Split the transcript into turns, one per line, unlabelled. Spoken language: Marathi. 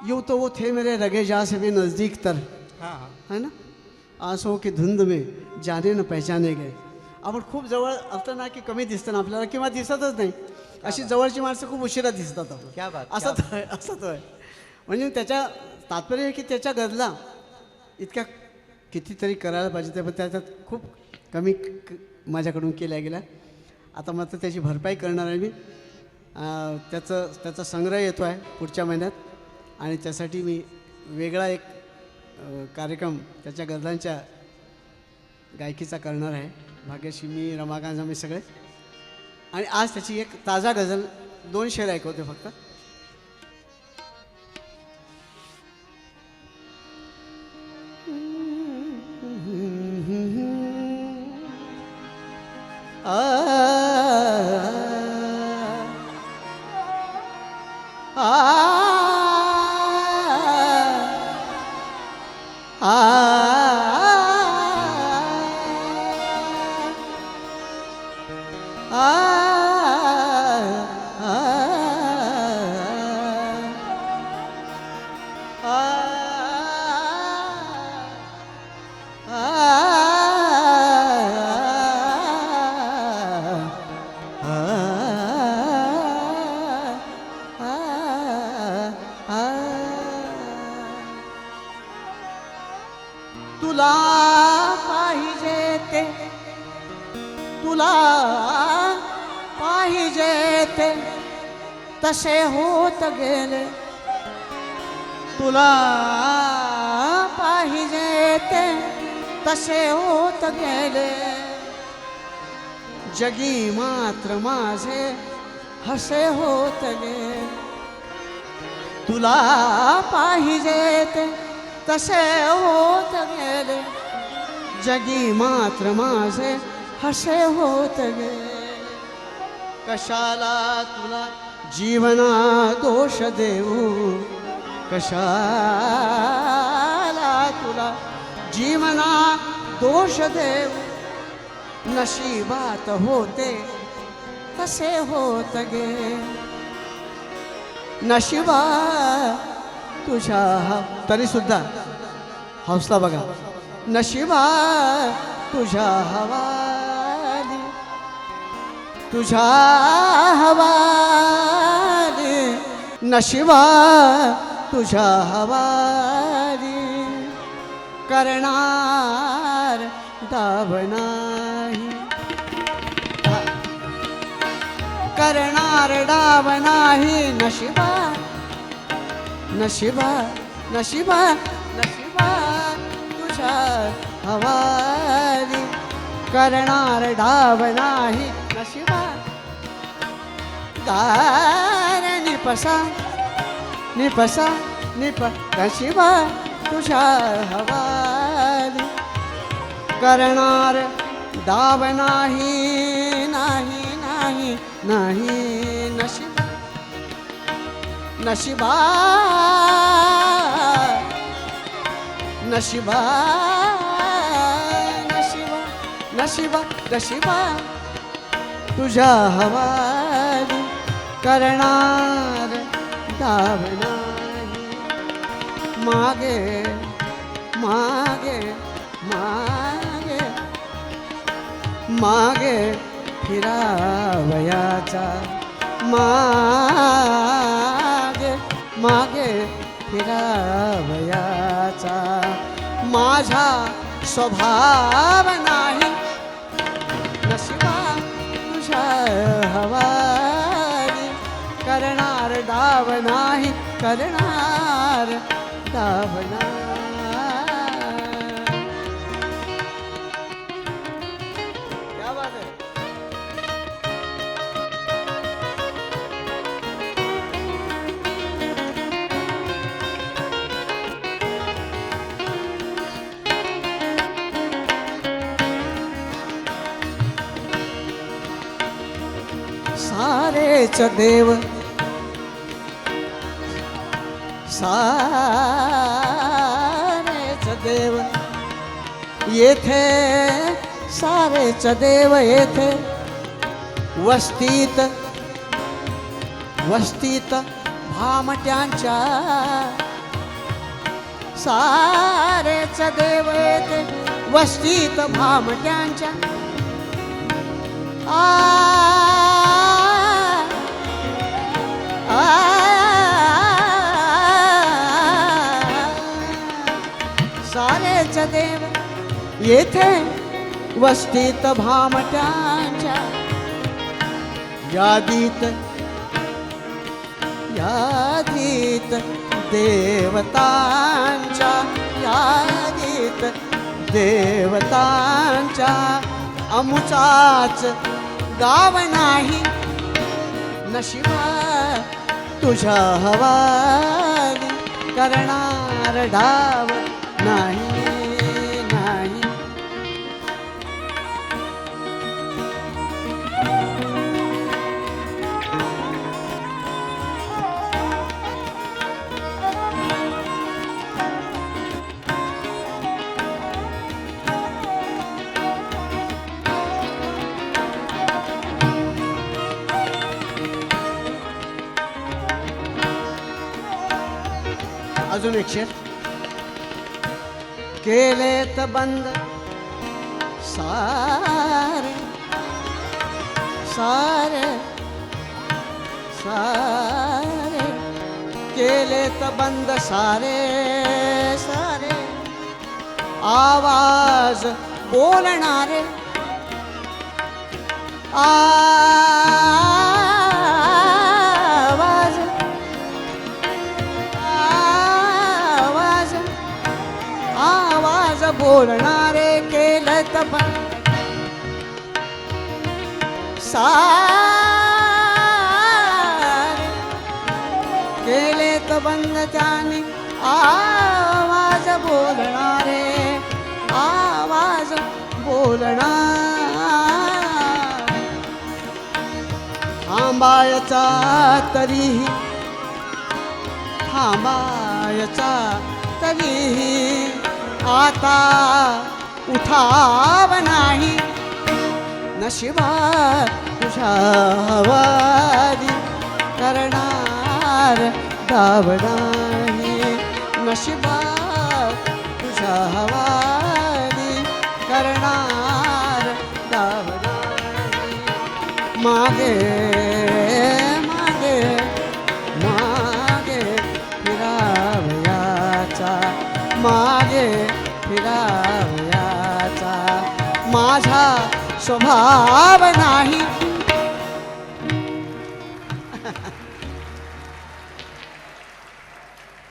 यूं तो वो थे मेरे रगे जा से भी नज़दीक तर,
हां हां
है ना, आंसुओं की धुंद में जाने न पहचाने गए. आपण खूप जवळ असतं ना की कमी दिसतं ना आपल्याला किंवा दिसतच नाही. अशी जवळची माणसं खूप उशिरा दिसतात
क्या
आपल्याला.
बात,
असं
क्या
तर आहे, असं तर आहे. म्हणजे त्याच्या तात्पर्य आहे की त्याच्या गजला इतक्या कितीतरी करायला पाहिजे, पण त्याच्यात खूप कमी माझ्याकडून केल्या गेल्या. आता मात्र त्याची भरपाई करणार आहे मी. त्याचा संग्रह येतो आहे पुढच्या महिन्यात आणि त्यासाठी मी वेगळा एक कार्यक्रम त्याच्या गझलांच्या गायकीचा करणार आहे. भाग्यश्री, मी, रमाकांत, आम्ही सगळे. आणि आज त्याची एक ताजा गझल 2 शेर ऐकवते फक्त. तुला पाहिजे ते, तुला पाहिजे ते तसे होत गेले. तुला पाहिजे ते तसे होत गेले. जगी मात्र माझे हसे होत गेले. तुला पाहिजे ते तसे होत गेले. जगी मात्र माझे हसे होत गेले. कशाला तुला जीवना दोष देऊ, कशाला तुला जीवना दोष देऊ. नशिबात होते तसे होत गे. नशिबा तुझ्या तरी सुद्धा हौसला बघा. नशिबा तुझ्या हवाली, तुझ्या हवाली. नशिबा तुझ्या हवाली. करणार दाब नाही, करणार डाव नाही. नशिबा नशिबा नशिबा नशिबा तुझ्या हवाली. करणार डाव नाही. नशिबा दार निपसा निपसा निप. नशिबा तुझ्या हवाली. करणार डाव नाही नाही नाही नाही. नशिबा नशिबा नशिबा नशिबा नशिबा नशिबा तुझ्या हवाली. करणार दाब नाही. मागे मागे मागे मागे फिरावयाचा. मागे मागे फिरावयाचा. माझा स्वभाव नाही. नशिबा तुझ्या हवाली. करणार डाव नाही. करणार डाव नाही. क्या बात है. सारेच देव, सारेच देव येथे, सारेच देव येथे वस्तीत वस्तीत भामट्यांच्या सारेच देव येते वस्तीत भामट्यांच्या आ सारेच देव येथे वस्तीत भामट्यांच्या यादीत यादीत देवतांच्या यादीत देवतांच्या अमुचाच गाव नाही नशिबा तुझ्या हवाली करणार डाव नाही नाही अजून एक शेर केलेत बंद सारे सारे सारे केलेत बंद सारे सारे आवाज बोलणारे आवाज आवाज आवाज बोलणारे केलेत बंद सारे केलेत बंद त्यांनी आवाज बोलणारे आवाज बोलणार थांबायचा तरीही थांबायचा तरीही आता उठाव नाही नशिबा तुझ्या हवाली करणार डाव नाही नशिबा तुझ्या हवाली करणार डाव नाही मागे मागे मागे फिरावयाचा मागे फिरावयाचा माझा स्वभाव नाही